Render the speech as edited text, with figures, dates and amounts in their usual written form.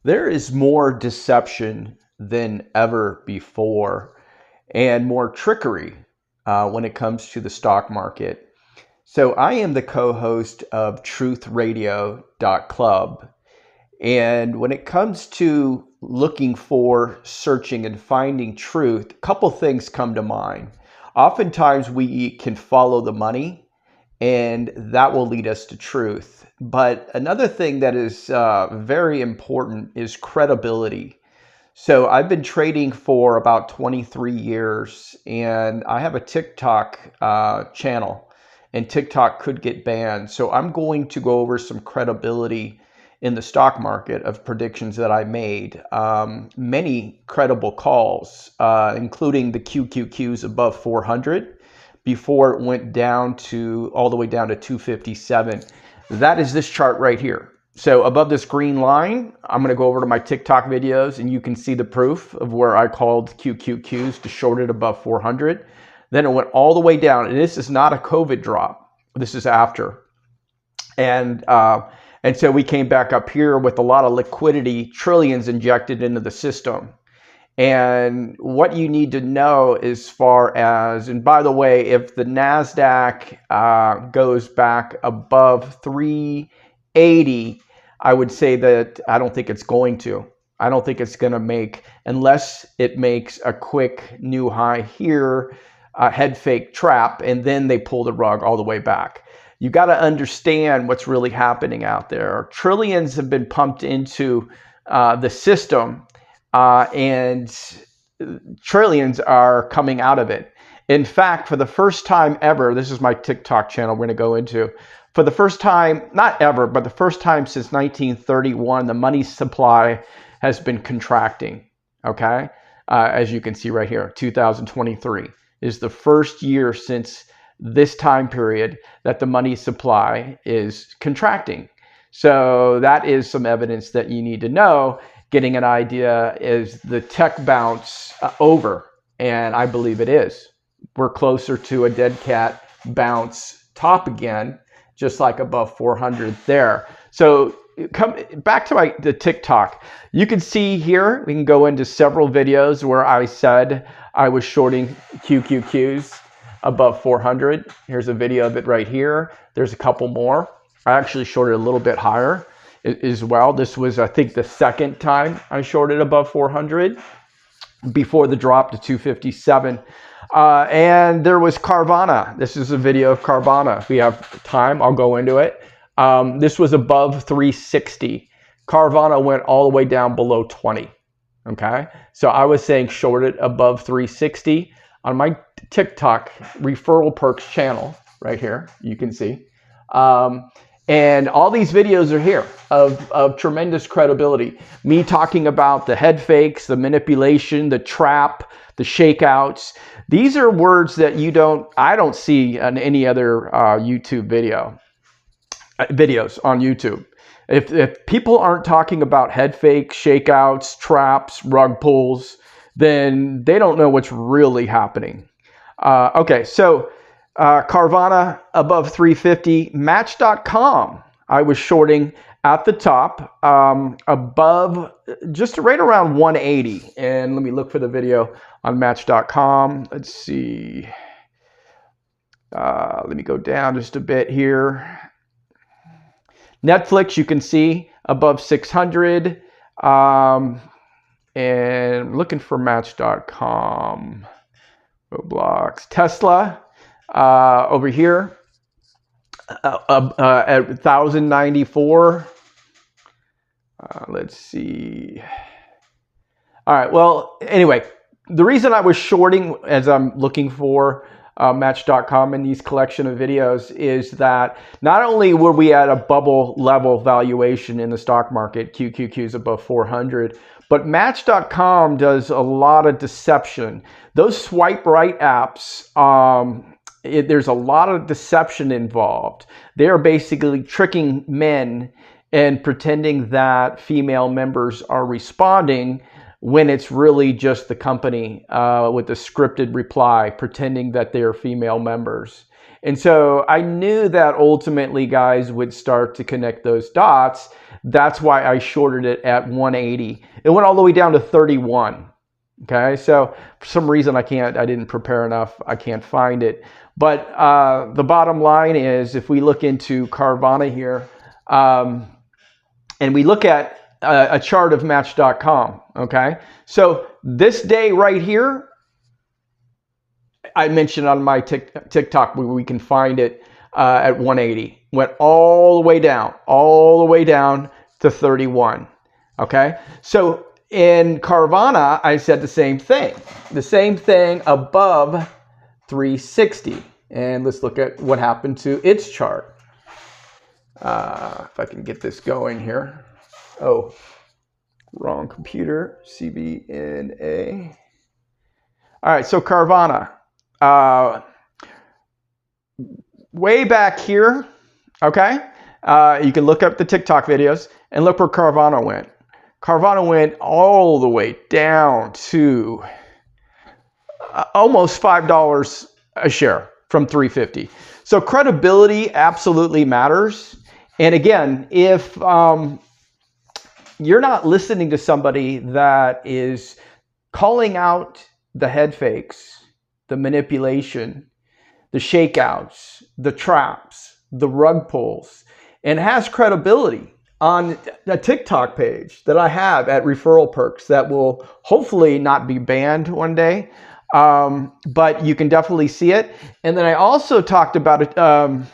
There is more deception than ever before and more trickery when it comes to the stock market. So I am the co-host of truthradio.club. And when it comes to looking for, searching, and finding truth, a couple things come to mind. Oftentimes we can follow the money, and that will lead us to truth. But another thing that is very important is credibility. So I've been trading for about 23 years, and I have a TikTok channel, and TikTok could get banned. So I'm going to go over some credibility in the stock market of predictions that I made. Many credible calls, including the QQQs above 400 before it went down to all the way down to 257. That is this chart right here. So above this green line, I'm going to go over to my TikTok videos and you can see the proof of where I called QQQs to short it above 400. Then it went all the way down, and this is not a COVID drop. This is after. And so we came back up here with a lot of liquidity, trillions injected into the system. And what you need to know as far as, and by the way, if the NASDAQ goes back above 380, I would say that I don't think it's going to. I don't think it's going to make, unless it makes a quick new high here, a head fake trap, and then they pull the rug all the way back. You got to understand what's really happening out there. Trillions have been pumped into the system, and trillions are coming out of it. In fact, for the first time ever, this is my TikTok channel we're going to go into. For the first time, not ever, but the first time since 1931, the money supply has been contracting, okay? As you can see right here, 2023 is the first year since this time period that the money supply is contracting. So that is some evidence that you need to know. Getting an idea, is the tech bounce over? And I believe it is. We're closer to a dead cat bounce top again, just like above 400 there. So come back to the TikTok. You can see here, we can go into several videos where I said I was shorting QQQs above 400. Here's a video of it right here. There's a couple more. I actually shorted a little bit higher as well. This was, I think, the second time I shorted above 400 before the drop to 257. And there was Carvana. This is a video of Carvana. If we have time, I'll go into it. This was above 360. Carvana went all the way down below 20. Okay, so I was saying short it above 360 on my TikTok referral perks channel right here. You can see. And all these videos are here of tremendous credibility. Me talking about the head fakes, the manipulation, the trap, the shakeouts. These are words that I don't see on any other YouTube videos on YouTube. If people aren't talking about head fakes, shakeouts, traps, rug pulls, then they don't know what's really happening. Okay, so Carvana above 350, Match.com. I was shorting at the top, above, just right around 180. And let me look for the video on Match.com. Let's see. Let me go down just a bit here. Netflix, you can see above 600. And looking for Match.com. Roblox. Tesla. Over here at 1094. Let's see. All right, well, anyway, the reason I was shorting as I'm looking for Match.com in these collection of videos is that not only were we at a bubble level valuation in the stock market, QQQs above 400, but Match.com does a lot of deception. Those swipe right apps, there's a lot of deception involved. They're basically tricking men and pretending that female members are responding when it's really just the company with a scripted reply pretending that they're female members. And so I knew that ultimately guys would start to connect those dots, That's why I shorted it at 180. It went all the way down to 31. Okay, so for some reason I didn't prepare enough. I can't find it. But the bottom line is, if we look into Carvana here, and we look at a chart of Match.com, okay? So this day right here, I mentioned on my TikTok where we can find it at 180. Went all the way down to 31, okay? So in Carvana, I said the same thing above 360. And let's look at what happened to its chart. If I can get this going here. Oh, wrong computer. cvna. All right, so Carvana. Way back here, okay? You can look up the TikTok videos and look where Carvana went. Carvana went all the way down to almost $5 a share from 350. So credibility absolutely matters. And again, if you're not listening to somebody that is calling out the head fakes, the manipulation, the shakeouts, the traps, the rug pulls, and has credibility on a TikTok page that I have at Referral Perks that will hopefully not be banned one day, but you can definitely see it. And then I also talked about it.